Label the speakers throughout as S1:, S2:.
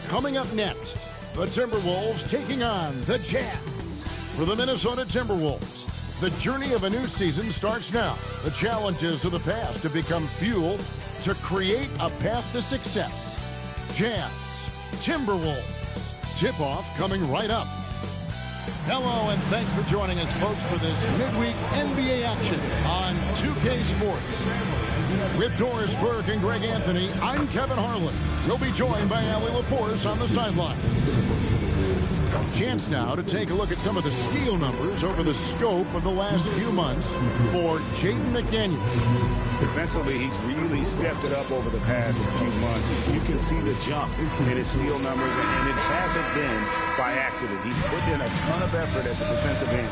S1: Coming up next, the Timberwolves taking on the Jazz. For the Minnesota Timberwolves, the journey of a new season starts now. The challenges of the past have become fuel to create a path to success. Jazz, Timberwolves. Tip-off coming right up. Hello, and thanks for joining us, folks, for this midweek NBA action on 2K Sports. With Doris Burke and Greg Anthony, I'm Kevin Harlan. We'll be joined by Allie LaForce on the sidelines. Chance now to take a look at some of the steal numbers over the scope of the last few months for Jaden McDaniels.
S2: Defensively, he's really stepped it up over the past few months. You can see the jump in his steal numbers, and it hasn't been by accident. He's put in a ton of effort at the defensive end,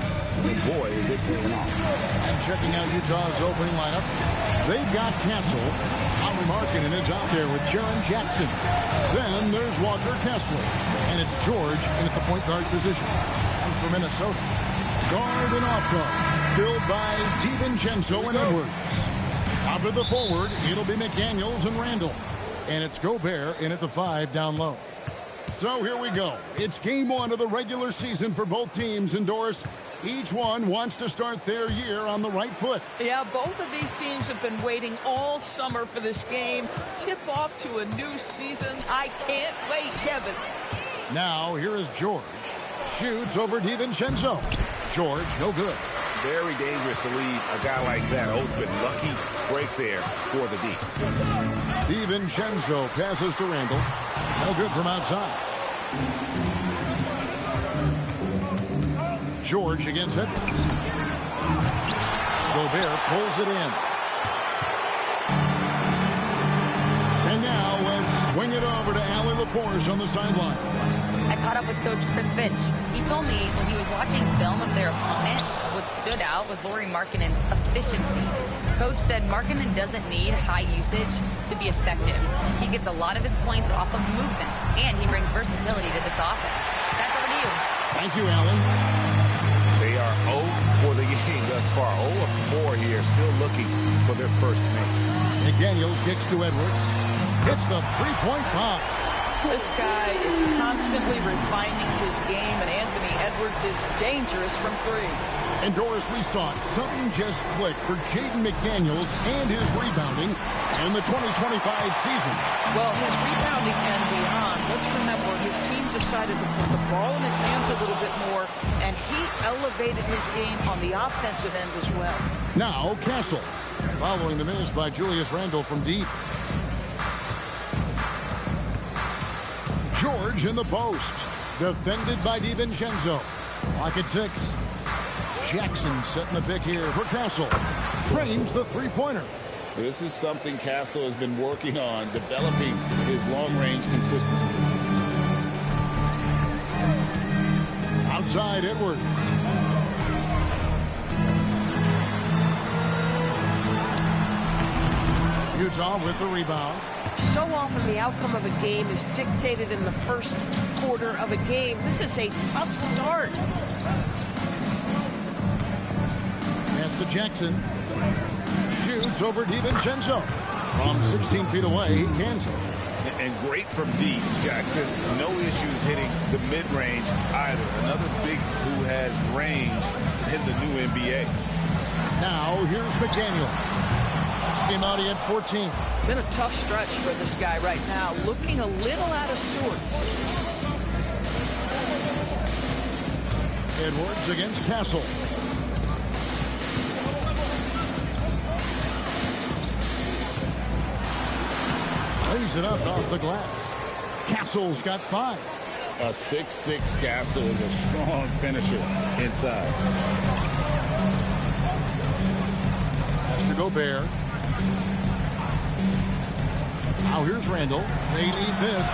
S2: and boy, is it paying off.
S1: And checking out Utah's opening lineup, they've got Castle. Holly Markkinen is out there with Jaren Jackson. Then there's Walker Kessler, and it's George in at the point guard position. And for Minnesota, guard and off guard, filled by DiVincenzo and Edwards. Out of the forward, it'll be McDaniels and Randall. And it's Gobert in at the 5 down low. So here we go. It's game 1 of the regular season for both teams. And Doris, each one wants to start their year on the right foot.
S3: Yeah, both of these teams have been waiting all summer for this game. Tip off to a new season. I can't wait, Kevin.
S1: Now, here is George. Shoots over DiVincenzo. George, no good.
S2: Very dangerous to leave a guy like that open. Lucky break there for the D.
S1: DiVincenzo passes to Randall. No good from outside. George against Edwards. Gobert pulls it in. And now let's swing it over to Allie LaForce on the sideline.
S4: I caught up with Coach Chris Finch. He told me when he was watching film of their opponent, what stood out was Lauri Markkanen's efficiency. Coach said Markkanen doesn't need high usage to be effective. He gets a lot of his points off of movement, and he brings versatility to this offense. Back over to you.
S1: Thank you, Allie.
S2: They are 0 for the game thus far. 0 of 4 here, still looking for their first make.
S1: McDaniels kicks to Edwards. Hits the three-point bomb.
S3: This guy is constantly refining his game, and Anthony Edwards is dangerous from 3.
S1: And Doris, we saw it. Something just clicked for Jaden McDaniels and his rebounding in the 2025 season.
S3: Well, his rebounding and beyond. Let's remember, his team decided to put the ball in his hands a little bit more, and he elevated his game on the offensive end as well.
S1: Now, Castle, following the miss by Julius Randle from deep. George in the post. Defended by DiVincenzo. Lock at 6. Jackson setting the pick here for Castle. Trains the three-pointer.
S2: This is something Castle has been working on, developing his long-range consistency.
S1: Outside Edwards. Utah with the rebound.
S5: So often the outcome of a game is dictated in the first quarter of a game. This is a tough start.
S1: Pass to Jackson. Shoots over DiVincenzo. From 16 feet away, he cans it.
S2: And great from deep, Jackson. No issues hitting the mid-range either. Another big who has range in the new NBA.
S1: Now, here's McDaniel. Came out, he had 14.
S3: Been a tough stretch for this guy right now. Looking a little out of sorts.
S1: Edwards against Castle. Lays it up off the glass. Castle's got 5.
S2: A 6'6" Castle is a strong finisher inside.
S1: Pass to Gobert. Now here's Randall. They need this.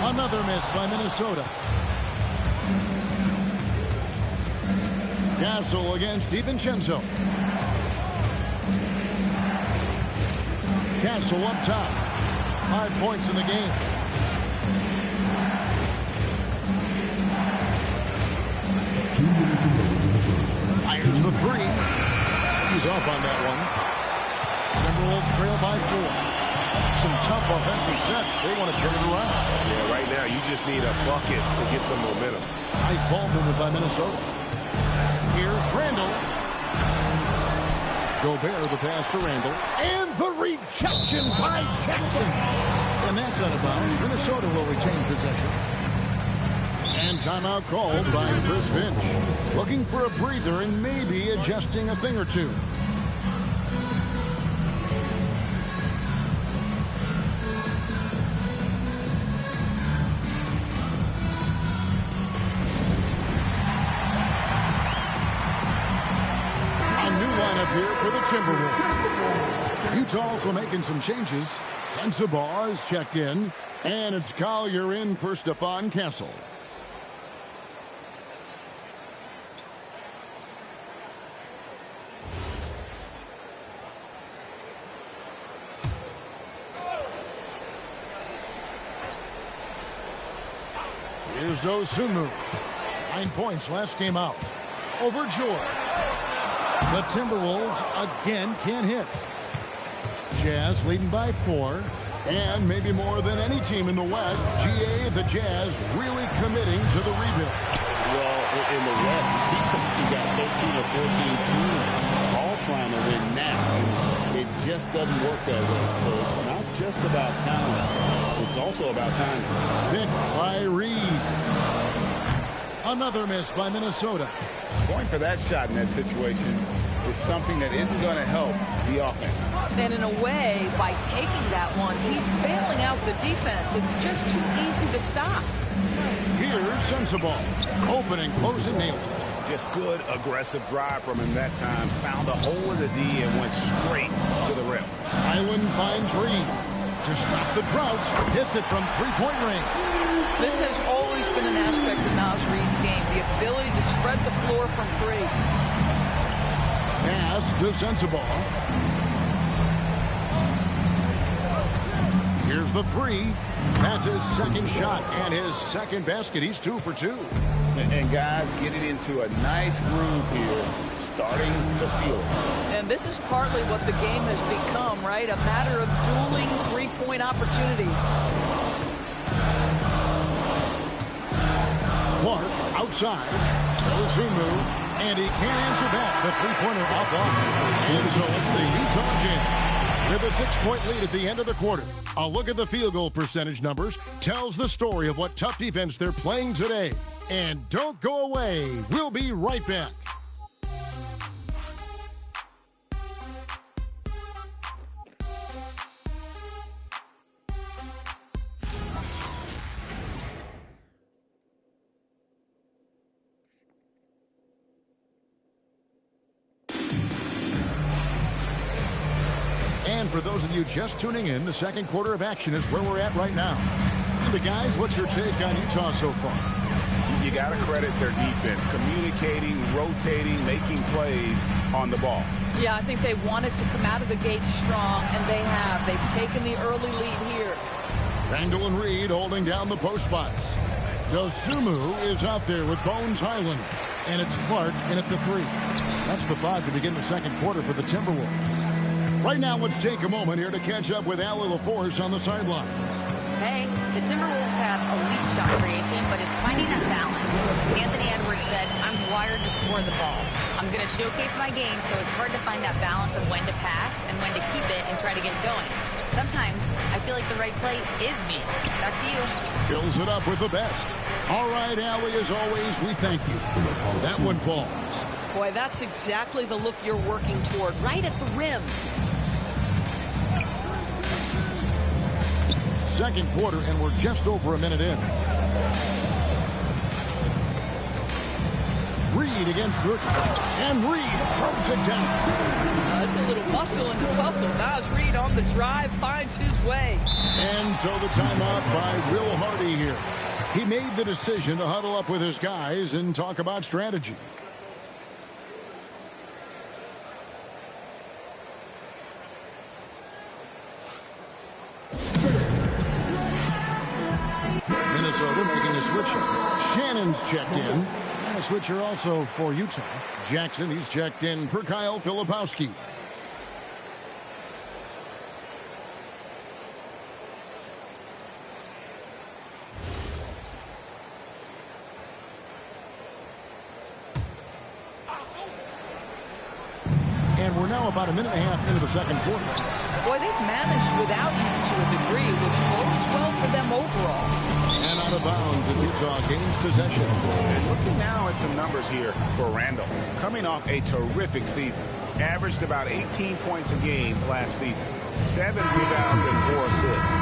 S1: Another miss by Minnesota. Castle against DiVincenzo. Castle up top. 5 points in the game. Fires the 3. He's off on that one. Timberwolves trail by 4. some tough offensive sets. They want to turn it around.
S2: Yeah, right now you just need a bucket to get some momentum.
S1: Nice ball movement by Minnesota. Here's Randall. Gobert, the pass to Randall. And the rejection by Jackson. And that's out of bounds. Minnesota will retain possession. And timeout called by Chris Finch. Looking for a breather and maybe adjusting a thing or two. Here for the Timberwolves. Utah also making some changes. Sensabaugh is checked in. And it's Collier in for Stephon Castle. Here's Dosunmu. 9 points last game out. Over George. The Timberwolves again can't hit. Jazz leading by 4. And maybe more than any team in the West, the Jazz really committing to the rebuild.
S2: Well, in the West, it seems like you got 13 or 14 teams all trying to win now. And it just doesn't work that way. So it's not just about talent. It's also about time.
S1: Hit by Reed. Another miss by Minnesota.
S2: Going for that shot in that situation is something that isn't going to help the offense.
S3: And in a way, by taking that one, he's bailing out the defense. It's just too easy to stop.
S1: Here's Sensabaugh. Opening, closing, nails it.
S2: Just good, aggressive drive from him that time. Found a hole in the D and went straight to the rim.
S1: Island finds Reed. To stop the drought, hits it from three-point range.
S3: This has always been an aspect of Naz Reid's game, the ability to spread the floor from 3.
S1: Pass to Sensabaugh. Here's the 3. That's his second shot and his second basket. He's 2 for 2.
S2: And guys, getting into a nice groove here, starting to feel it.
S3: And this is partly what the game has become, right? A matter of dueling three-point opportunities.
S1: Clark outside. Dosunmu, and he can't answer back. The three-pointer off. And so it's the Utah Jazz with a 6-point lead at the end of the quarter. A look at the field goal percentage numbers tells the story of what tough defense they're playing today. And don't go away. We'll be right back. And for those of you just tuning in, the second quarter of action is where we're at right now. The guys, what's your take on Utah so far?
S2: You got to credit their defense, communicating, rotating, making plays on the ball.
S3: Yeah, I think they wanted to come out of the gate strong, and they have. They've taken the early lead here.
S1: Randall and Reed holding down the post spots. Dosunmu is out there with Bones Highland. And it's Clark in at the 3. That's the 5 to begin the second quarter for the Timberwolves. Right now, let's take a moment here to catch up with Allie LaForce on the sidelines.
S4: Hey, the Timberwolves have elite shot creation, but it's finding that balance. Anthony Edwards said, I'm wired to score the ball. I'm going to showcase my game, so it's hard to find that balance of when to pass and when to keep it and try to get it going. Sometimes I feel like the right play is me. Back to you.
S1: Fills it up with the best. All right, Allie, as always, we thank you. That one falls.
S5: Boy, that's exactly the look you're working toward, right at the rim.
S1: Second quarter, and we're just over a minute in. Reed against Burton. And Reed throws it down.
S3: That's a little muscle in his hustle. Naz Reid on the drive finds his way.
S1: And so the timeout by Will Hardy here. He made the decision to huddle up with his guys and talk about strategy. Minnesota making a switch. Shannon's checked in. And a switcher also for Utah. Jackson, he's checked in for Kyle Filipowski. We're now about a minute and a half into the second quarter.
S3: Boy, they've managed without him to a degree, which bodes well for them overall.
S1: And out of bounds as Utah gains possession.
S2: And looking now at some numbers here for Randall. Coming off a terrific season. Averaged about 18 points a game last season. 7 rebounds and 4 assists.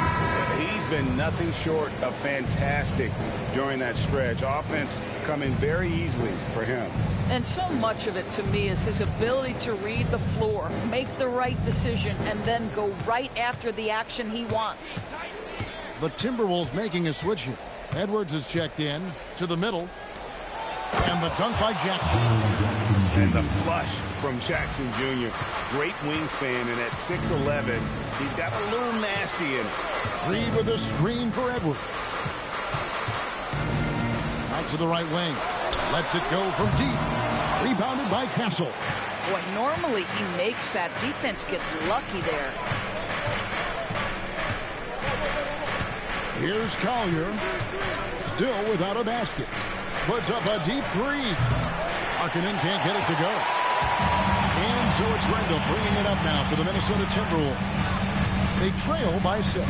S2: He's been nothing short of fantastic during that stretch. Offense coming very easily for him.
S3: And so much of it to me is his ability to read the floor, make the right decision, and then go right after the action he wants.
S1: The Timberwolves making a switch here. Edwards is checked in to the middle. And the dunk by Jackson.
S2: And the flush from Jackson Jr. Great wingspan, and at 6'11", he's got a little nasty in it.
S1: Reed with a screen for Edwards. Out to the right wing. Lets it go from deep. Rebounded by Castle.
S3: Boy, normally he makes that. Defense gets lucky there.
S1: Here's Collier. Still without a basket. Puts up a deep three. Markkanen can't get it to go. And so it's Randall bringing it up now for the Minnesota Timberwolves. They trail by 6.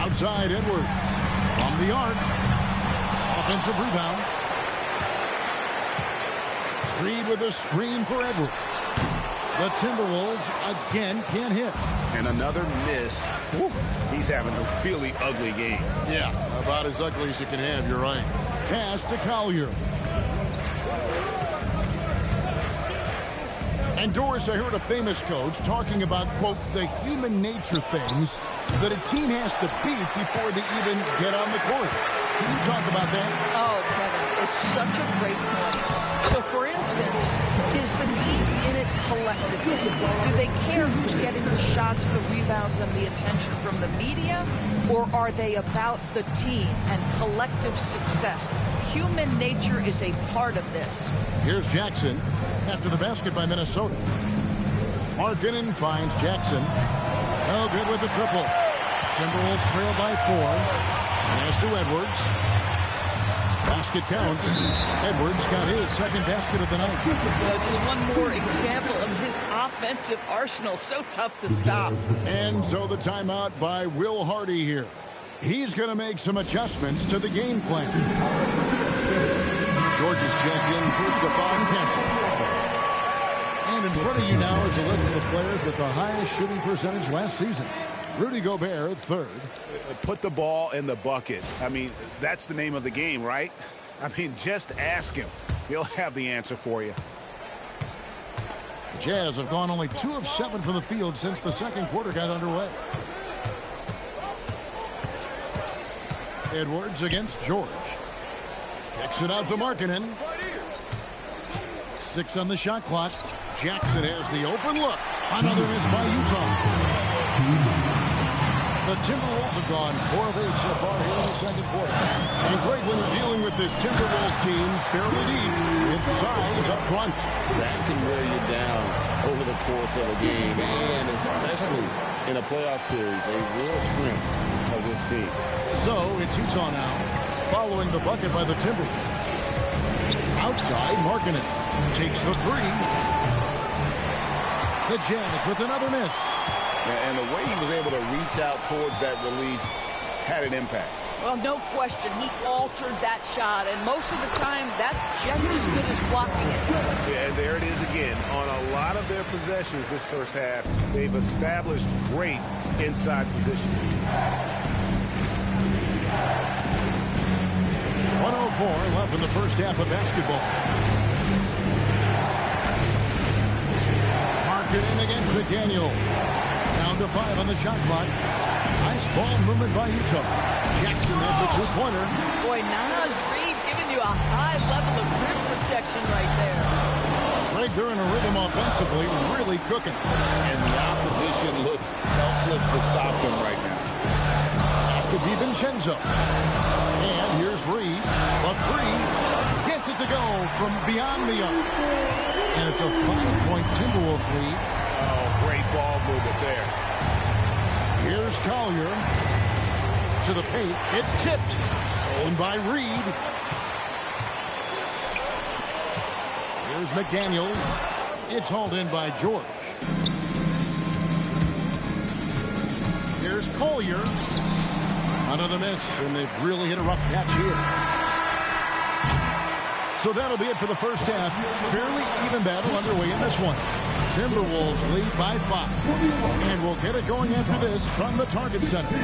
S1: Outside Edwards. From the arc. Offensive rebound. Reed with a screen for Edwards. The Timberwolves again can't hit.
S2: And another miss. Woo. He's having a really ugly game.
S1: Yeah, about as ugly as you can have, you're right. Pass to Collier. And Doris, I heard a famous coach talking about, quote, the human nature things that a team has to beat before they even get on the court. Can you talk about that?
S3: Oh, Kevin, it's such a great point. So, for instance, is the team in it collectively? Do they care who's getting the shots, the rebounds, and the attention from the media? Or are they about the team and collective success? Human nature is a part of this.
S1: Here's Jackson after the basket by Minnesota. Markkanen finds Jackson. No good with the triple. Timberwolves trail by 4. Pass to Edwards. Basket counts. Edwards got his second basket of the night.
S3: Just one more example of his offensive arsenal. So tough to stop.
S1: And so the timeout by Will Hardy here. He's going to make some adjustments to the game plan. George is checked in for Stephon Castle. And in front of you now is a list of the players with the highest shooting percentage last season. Rudy Gobert, 3rd.
S2: Put the ball in the bucket. I mean, that's the name of the game, right? I mean, just ask him. He'll have the answer for you.
S1: The Jazz have gone only 2 of 7 from the field since the second quarter got underway. Edwards against George. Kicks it out to Markkanen. 6 on the shot clock. Jackson has the open look. Another miss by Utah. The Timberwolves have gone 4 of 8 so far here in the second quarter. And Greg, when you're dealing with this Timberwolves team fairly deep, it's size up front.
S6: That can wear you down over the course of a game, and especially in a playoff series, a real strength of this team.
S1: So it's Utah now, following the bucket by the Timberwolves. Outside, Markkanen takes the 3. The Jazz with another miss.
S6: And the way he was able to reach out towards that release had an impact.
S3: Well, no question. He altered that shot, and most of the time, that's just as good as blocking it.
S2: Yeah, and there it is again. On a lot of their possessions this first half, they've established great inside position.
S1: 104 left in the first half of basketball. Markkanen against McDaniel. Down to 5 on the shot clock. Nice ball movement by Utah. Jackson has a 2-pointer.
S3: Boy, Naz Reid giving you a high level of rim protection right there.
S1: Greg, they're in a rhythm offensively, really cooking.
S6: And the opposition looks helpless to stop them right now.
S1: Pass to DiVincenzo. And here's Reid. A 3. Gets it to go from beyond the arc. And it's a 5-point Timberwolves lead.
S2: Oh, great ball movement there.
S1: Here's Collier to the paint. It's tipped. Stolen by Reid. Here's McDaniels. It's hauled in by George. Here's Collier. Another miss, and they've really hit a rough patch here. So that'll be it for the first half. Fairly even battle underway in this one. Timberwolves lead by 5. And we'll get it going after this from the Target Center.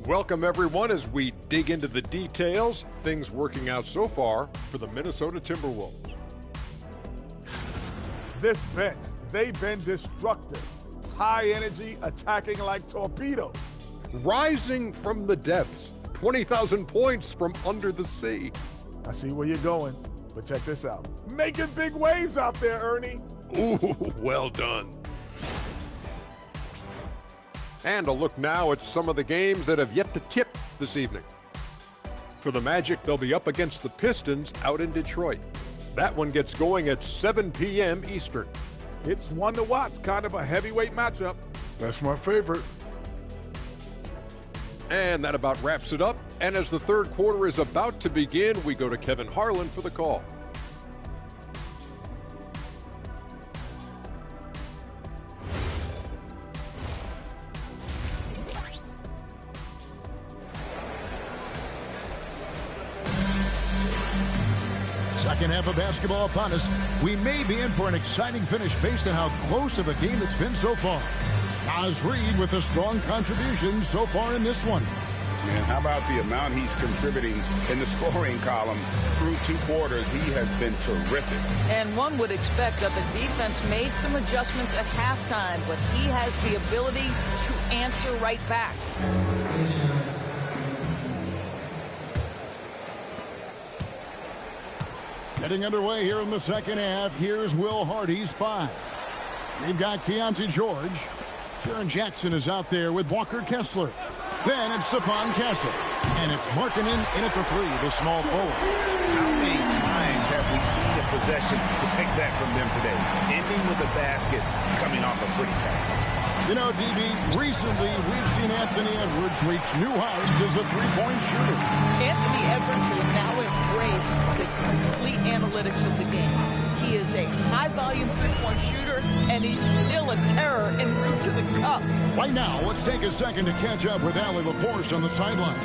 S7: Welcome, everyone, as we dig into the details. Things working out so far for the Minnesota Timberwolves.
S8: This bench, they've been destructive. High energy, attacking like torpedoes.
S7: Rising from the depths, 20,000 points from under the sea.
S8: I see where you're going, but check this out. Making big waves out there, Ernie.
S7: Ooh, well done. And a look now at some of the games that have yet to tip this evening. For the Magic, they'll be up against the Pistons out in Detroit. That one gets going at 7 p.m. Eastern.
S8: It's one to watch, kind of a heavyweight matchup.
S9: That's my favorite.
S7: And that about wraps it up. And as the third quarter is about to begin, we go to Kevin Harlan for the call.
S1: Second half of basketball upon us. We may be in for an exciting finish based on how close of a game it's been so far. Naz Reid with a strong contribution so far in this one.
S2: Man, how about the amount he's contributing in the scoring column through 2 quarters? He has been terrific.
S3: And one would expect that the defense made some adjustments at halftime, but he has the ability to answer right back.
S1: Getting underway here in the second half. Here's Will Hardy's 5. We've got Keontae George. Jaren Jackson is out there with Walker Kessler. Then it's Stephon Castle. And it's Markkanen in at the 3, the small forward.
S2: How many times have we seen a possession like that from them today? Ending with a basket, coming off a pretty pass.
S1: You know, DB, recently we've seen Anthony Edwards reach new heights as a three-point shooter.
S3: Anthony Edwards has now embraced the complete analytics of the game. He is a high-volume three-point shooter, and he's still a terror en route to the cup.
S1: Right now, let's take a second to catch up with Allie LaForce on the sidelines.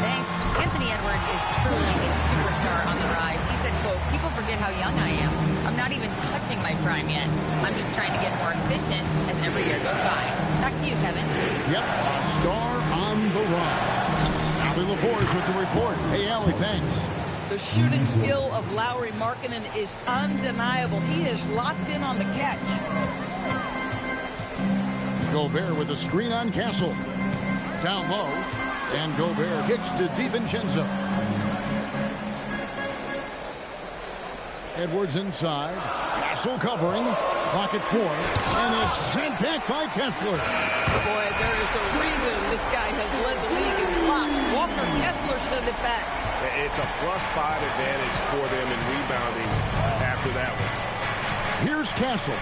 S4: Thanks. Anthony Edwards is truly a superstar on the rise. He said, quote, "People forget how young I am. I'm not even touching my prime yet. I'm just trying to get more efficient as every year goes by." Back to you, Kevin.
S1: Yep, a star on the run. Allie LaForce with the report. Hey, Allie, thanks.
S3: The shooting skill of Lauri Markkanen is undeniable. He is locked in on the catch.
S1: Gobert with a screen on Castle. Down low. And Gobert kicks to DiVincenzo. Edwards inside. Castle covering. Clock at 4. And it's sent back by Kessler.
S3: Boy, there is a reason this guy has led the league in blocks. Walker Kessler sent it back.
S2: It's a +5 advantage for them in rebounding after that one.
S1: Here's Castle.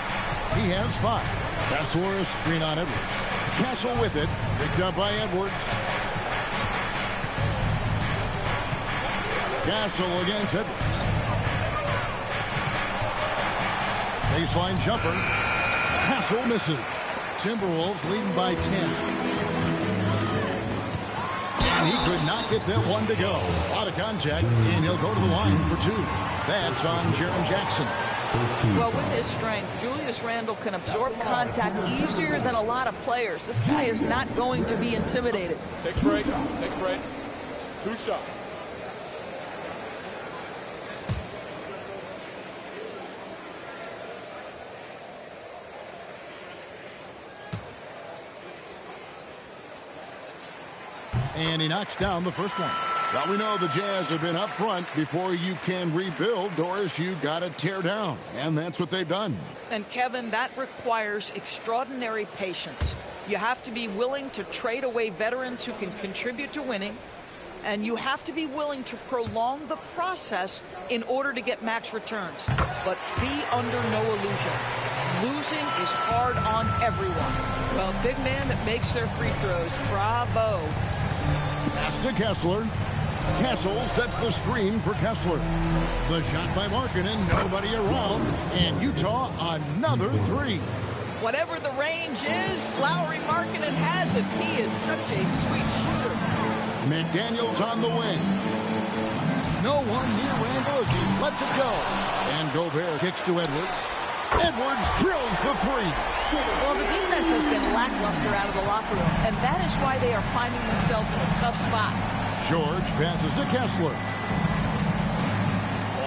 S1: He has 5. Kessler a screen on Edwards. Castle with it. Picked up by Edwards. Castle against Edwards. Baseline jumper. Castle misses. Timberwolves leading by 10. And he could not get that one to go. Out of contact, and he'll go to the line for 2. That's on Jaren Jackson.
S3: Well, with his strength, Julius Randle can absorb contact easier than a lot of players. This guy is not going to be intimidated.
S9: Take a break. Take a break. 2 shots.
S1: And he knocks down the first one. Now we know the Jazz have been up front. Before you can rebuild, Doris, you got to tear down. And that's what they've done.
S3: And Kevin, that requires extraordinary patience. You have to be willing to trade away veterans who can contribute to winning. And you have to be willing to prolong the process in order to get max returns. But be under no illusions. Losing is hard on everyone. Well, big man that makes their free throws. Bravo.
S1: Pass to Kessler. Castle sets the screen for Kessler. The shot by Markkanen, nobody around. And Utah, another three.
S3: Whatever the range is, Lauri Markkanen has it. He is such a sweet shooter.
S1: McDaniels on the wing. No one near Randall as he lets it go. And Gobert kicks to Edwards. Edwards drills the three.
S3: Well, the defense has been lackluster out of the locker room, and that is why they are finding themselves in a tough spot.
S1: George passes to Kessler.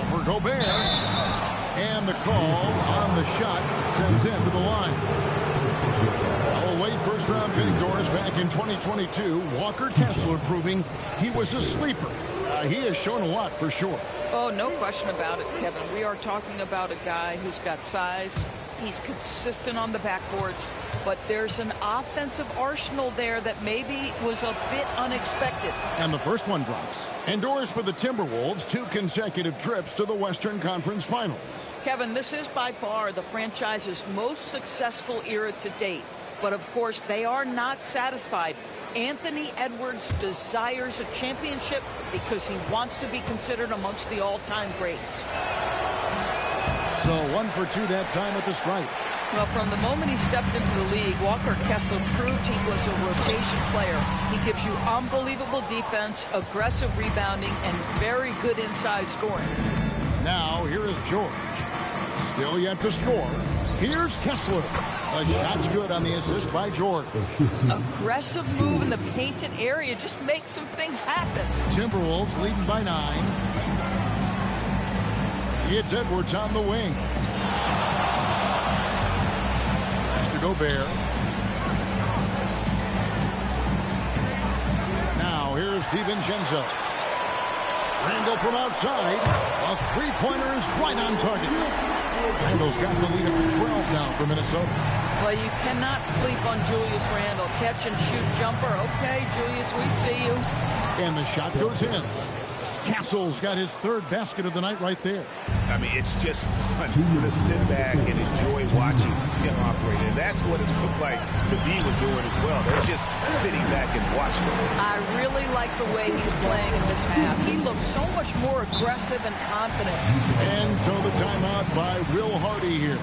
S1: Over Gobert. And the call on the shot sends him to the line. Oh, late first-round pick Doris back in 2022. Walker Kessler proving he was a sleeper. He has shown a lot for sure.
S3: Oh, no question about it, Kevin. We are talking about a guy who's got size. He's consistent on the backboards, but there's an offensive arsenal there that maybe was a bit unexpected.
S1: And the first one drops. And Doris for the Timberwolves, 2 consecutive trips to the Western Conference Finals.
S3: Kevin, this is by far the franchise's most successful era to date. But, of course, they are not satisfied. Anthony Edwards desires a championship because he wants to be considered amongst the all-time greats.
S1: So 1 for 2 that time at the stripe.
S3: Well, from the moment he stepped into the league, Walker Kessler proved he was a rotation player. He gives you unbelievable defense, aggressive rebounding, and very good inside scoring.
S1: Now, here is George. Still yet to score. Here's Kessler. The shot's good on the assist by George.
S3: Aggressive move in the painted area just makes some things happen.
S1: Timberwolves leading by 9. It's Edwards on the wing. Pass to Gobert. Now here's DiVincenzo. Randall from outside. A three-pointer is right on target. Randall's got the lead up to 12 now for Minnesota.
S3: Well, you cannot sleep on Julius Randle. Catch and shoot jumper. Okay, Julius, we see you.
S1: And the shot goes in. Castle's got his 3rd basket of the night right there.
S2: I mean, it's just fun to sit back and enjoy watching him operate. And that's what it looked like the B was doing as well. They're just sitting back and watching.
S3: I really like the way he's playing in this half. He looks so much more aggressive and confident.
S1: And so the timeout by Will Hardy here.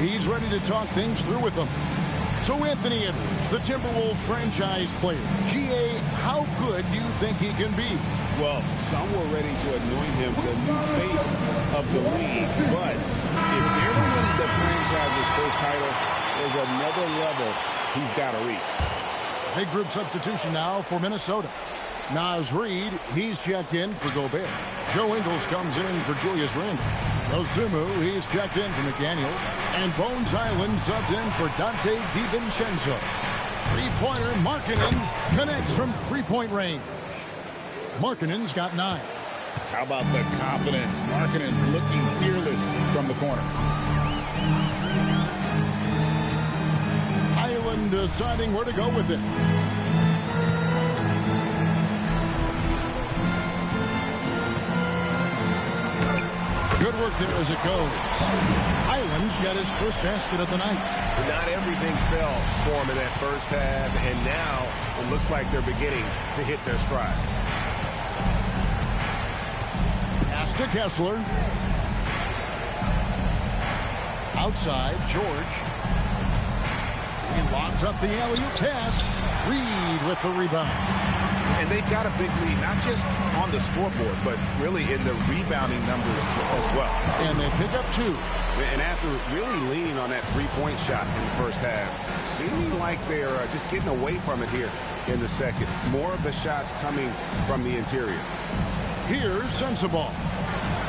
S1: He's ready to talk things through with them. So Anthony Edwards, the Timberwolves franchise player. GA, how good do you think he can be?
S2: Well, some were ready to anoint him the new face of the league. But if they're winning the franchise's first title, there's another level he's got to reach.
S1: Big group substitution now for Minnesota. Naz Reid, he's checked in for Gobert. Joe Ingles comes in for Julius Randle. Rosumu, he's checked in for McDaniels. And Bones Island subbed in for Dante DiVincenzo. Three-pointer Markkanen connects from three-point range. Markkanen's got 9.
S2: How about the confidence? Markkanen looking fearless from the corner.
S1: Island deciding where to go with it. Good work there as it goes. Island's got his first basket of the night.
S10: But not everything fell for him in that first half, and now it looks like they're beginning to hit their stride.
S1: Pass to Kessler. Outside, George. He lobs up the alley-oop pass. Reid with the rebound.
S2: And they've got a big lead, not just on the scoreboard, but really in the rebounding numbers as well.
S1: And they pick up 2.
S10: And after really leaning on that three-point shot in the first half, seeming like they're just getting away from it here in the second. More of the shots coming from the interior.
S1: Here's Sensabaugh.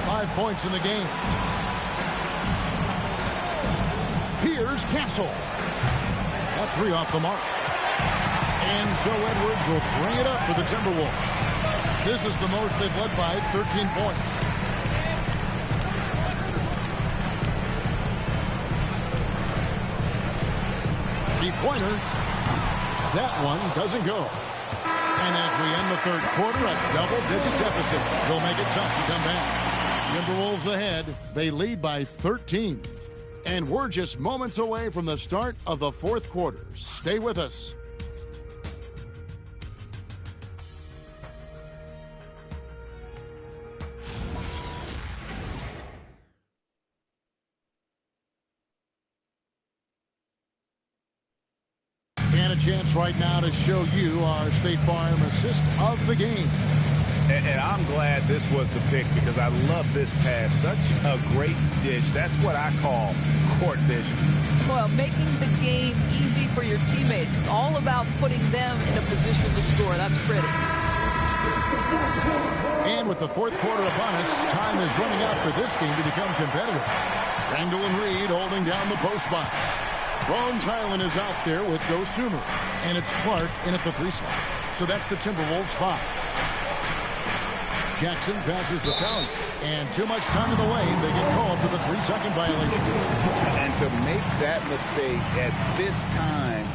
S1: 5 points in the game. Here's Castle. That 3 off the mark. And so Edwards will bring it up for the Timberwolves. This is the most they've led by 13 points. Three-pointer. That one doesn't go. And as we end the third quarter, a double-digit deficit will make it tough to come back. Timberwolves ahead. They lead by 13. And we're just moments away from the start of the fourth quarter. Stay with us. And a chance right now to show you our State Farm assist of the game.
S10: And I'm glad this was the pick because I love this pass. Such a great dish. That's what I call court vision.
S3: Well, making the game easy for your teammates. All about putting them in a position to score. That's pretty.
S1: And with the fourth quarter upon us, time is running out for this game to become competitive. Randall and Reed holding down the post box. Bones Highland is out there with Go Sumer. And it's Clark in at the 3 slot. So that's the Timberwolves 5. Jackson passes to Collier. And too much time in the lane. They get called for the 3-second violation.
S2: And to make that mistake at this time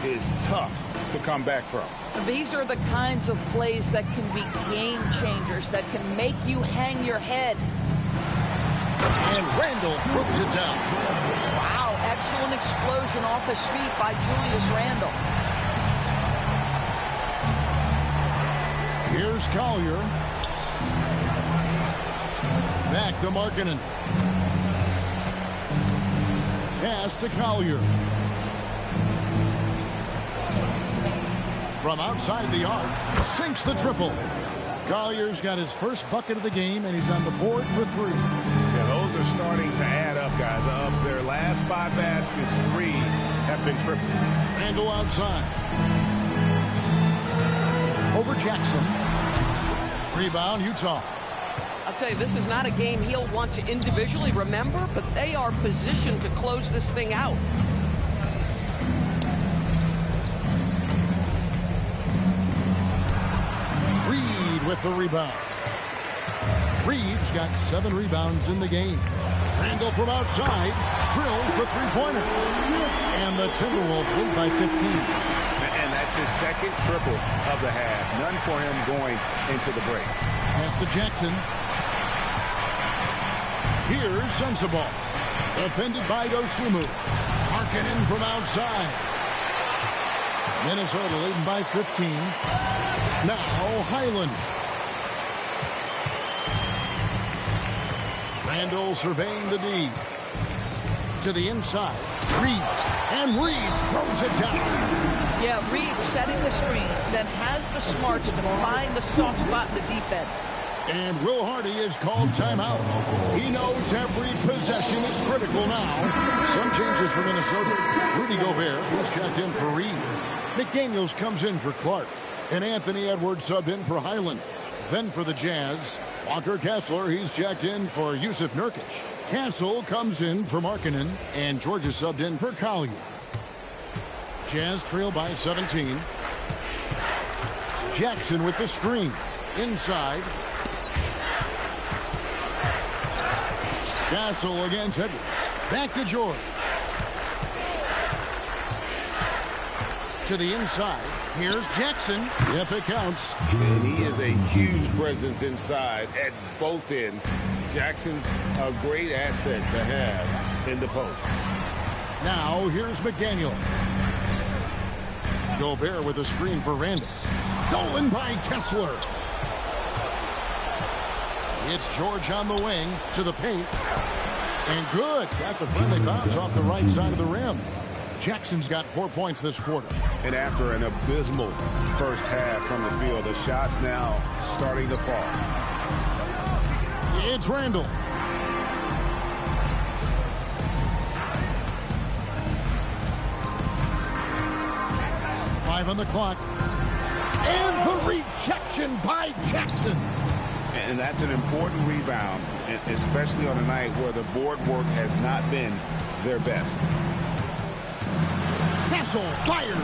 S2: is tough to come back from.
S3: These are the kinds of plays that can be game changers, that can make you hang your head.
S1: And Randall throws it down.
S3: Wow, excellent explosion off his feet by Julius Randle.
S1: Here's Collier. Back to Markkanen. Pass to Collier. From outside the arc, sinks the triple. Collier's got his first bucket of the game, and he's on the board for 3.
S10: Yeah, those are starting to add up, guys. Of their last 5 baskets, 3 have been triples.
S1: Randall outside. Over Jackson. Rebound, Utah.
S5: I'll tell you, this is not a game he'll want to individually remember, but they are positioned to close this thing out.
S1: Reed with the rebound. Reed's got 7 rebounds in the game. Randall from outside drills the 3-pointer. And the Timberwolves lead by 15.
S10: And that's his second triple of the half. None for him going into the break.
S1: Pass to Jackson. Here's Sensabaugh. Defended by Dosunmu. Markkanen from outside. Minnesota leading by 15. Now Highland. Randall surveying the D. To the inside. Reed. And Reed throws it down.
S3: Yeah, Reed setting the screen, then has the smarts to find the soft spot in the defense.
S1: And Will Hardy is called timeout. He knows every possession is critical now. Some changes for Minnesota. Rudy Gobert, who's checked in for Reed. McDaniels comes in for Clark. And Anthony Edwards subbed in for Highland. Then for the Jazz, Walker Kessler, he's checked in for Yusuf Nurkic. Castle comes in for Markkanen. And Georgia subbed in for Collier. Jazz trail by 17. Jackson with the screen. Inside. Castle against Edwards. Back to George. To the inside. Here's Jackson. Yep, it counts.
S2: And he is a huge presence inside at both ends. Jackson's a great asset to have in the post.
S1: Now, here's McDaniels. Gobert with a screen for Randall. Stolen by Kessler. It's George on the wing to the paint. And good. Got the friendly bounce off the right side of the rim. Jackson's got 4 points this quarter.
S10: And after an abysmal first half from the field, the shots now starting to fall.
S1: It's Randall. Five on the clock. And the rejection by Jackson.
S10: And that's an important rebound, especially on a night where the board work has not been their best.
S1: Castle fires.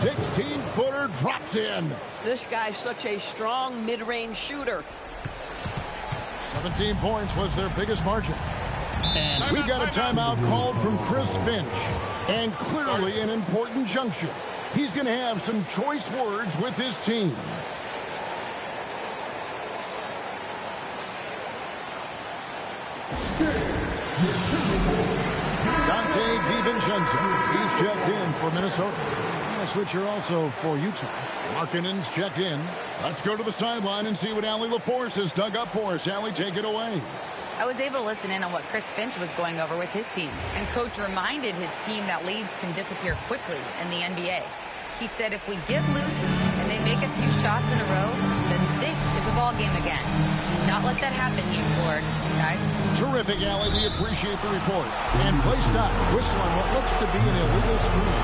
S1: 16-footer drops in.
S5: This guy's such a strong mid-range shooter.
S1: 17 points was their biggest margin. And we got a timeout called from Chris Finch. And clearly an important juncture. he's going to have some choice words with his team. DiVincenzo, he's checked in for Minnesota. And a switcher also for Utah. Markkanen's checked in. Let's go to the sideline and see what Allie LaForce has dug up for us. Allie, take it away.
S4: I was able to listen in on what Chris Finch was going over with his team. And Coach reminded his team that leads can disappear quickly in the NBA. He said if we get loose and they make a few shots in a row, then this is a ball game again. Do not let that happen, he implored. Guys.
S1: Terrific, Allie. We appreciate the report. And play stops. Whistle on what looks to be an illegal screen.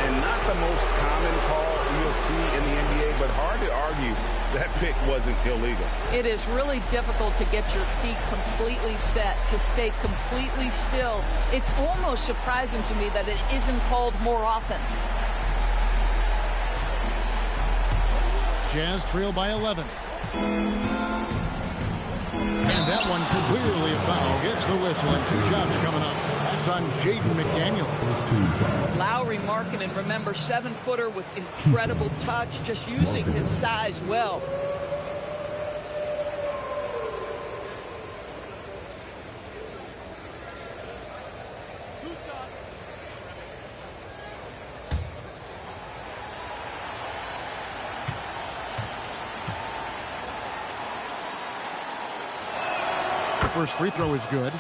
S2: And not the most common call you'll see in the NBA, but hard to argue that pick wasn't illegal.
S3: It is really difficult to get your feet completely set, to stay completely still. It's almost surprising to me that it isn't called more often.
S1: Jazz trail by 11. And that one clearly a foul. Gets the whistle and 2 shots coming up. That's on Jaden McDaniel.
S3: Lauri Markkanen, remember, 7-footer with incredible touch, just using his size well.
S1: First free throw is good.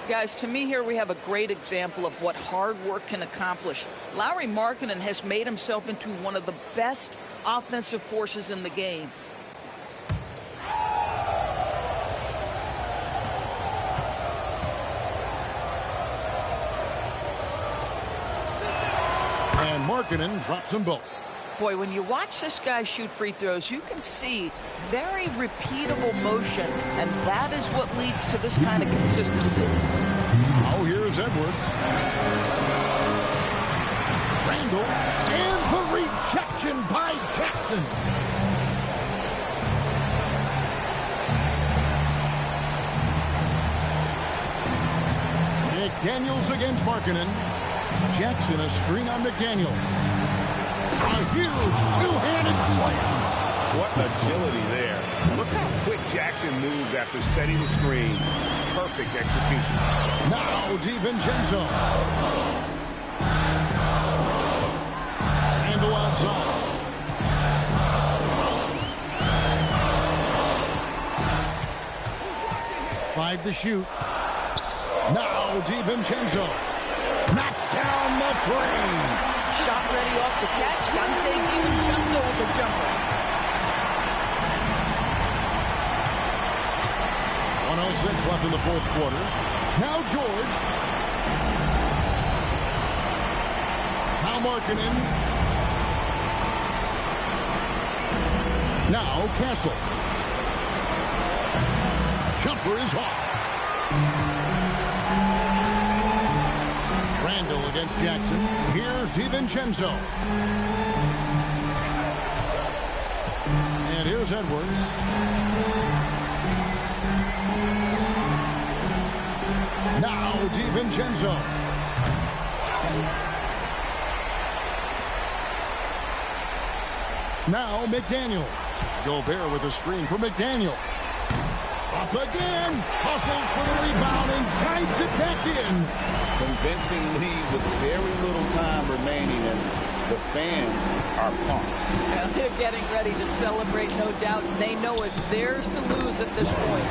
S3: Guys, to me here we have a great example of what hard work can accomplish. Lauri Markkanen has made himself into one of the best offensive forces in the game.
S1: And Markkanen drops them both.
S3: Boy, when you watch this guy shoot free throws, you can see very repeatable motion, and that is what leads to this kind of consistency.
S1: Oh, here's Edwards. Randall, and the rejection by Jackson. McDaniels against Markkanen. Jackson a screen on McDaniel. A huge two-handed slam.
S2: What agility there. Look how quick Jackson moves after setting the screen. Perfect execution.
S1: Now DiVincenzo. Randall outside. Five to shoot. Now DiVincenzo. Knocks down the three.
S3: Shot ready off the catch. DiVincenzo with the jumper.
S1: 1:06 left in the fourth quarter. Now George. Now Markkanen. Now Castle. Jumper is off. Randall against Jackson. Here's DiVincenzo. And here's Edwards. Now DiVincenzo. Now McDaniel. Gobert with a screen for McDaniel. Up again. Hustles for the rebound and guides it back in.
S2: Convincing lead with very little time remaining, and the fans are pumped.
S3: Yeah, they're getting ready to celebrate, no doubt. They know it's theirs to lose at this point.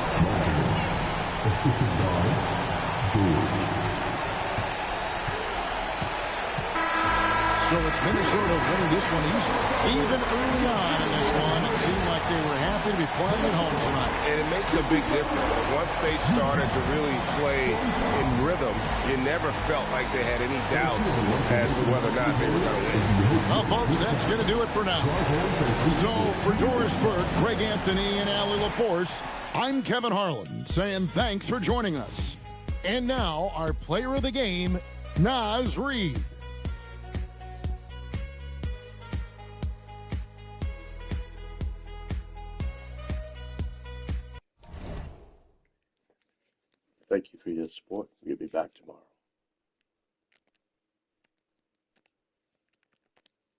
S1: So it's Minnesota winning this one easily. Even early on in this one, it seemed like they were happy to be playing at home tonight.
S2: And it makes a big difference. Once they started to really play in rhythm, you never felt like they had any doubts as to whether or not they were going to win.
S1: Well, folks, that's going to do it for now. So for Doris Burke, Greg Anthony, and Allie LaForce, I'm Kevin Harlan saying thanks for joining us. And now, our player of the game, Naz Reid.
S11: Thank you for your support. We'll be back tomorrow.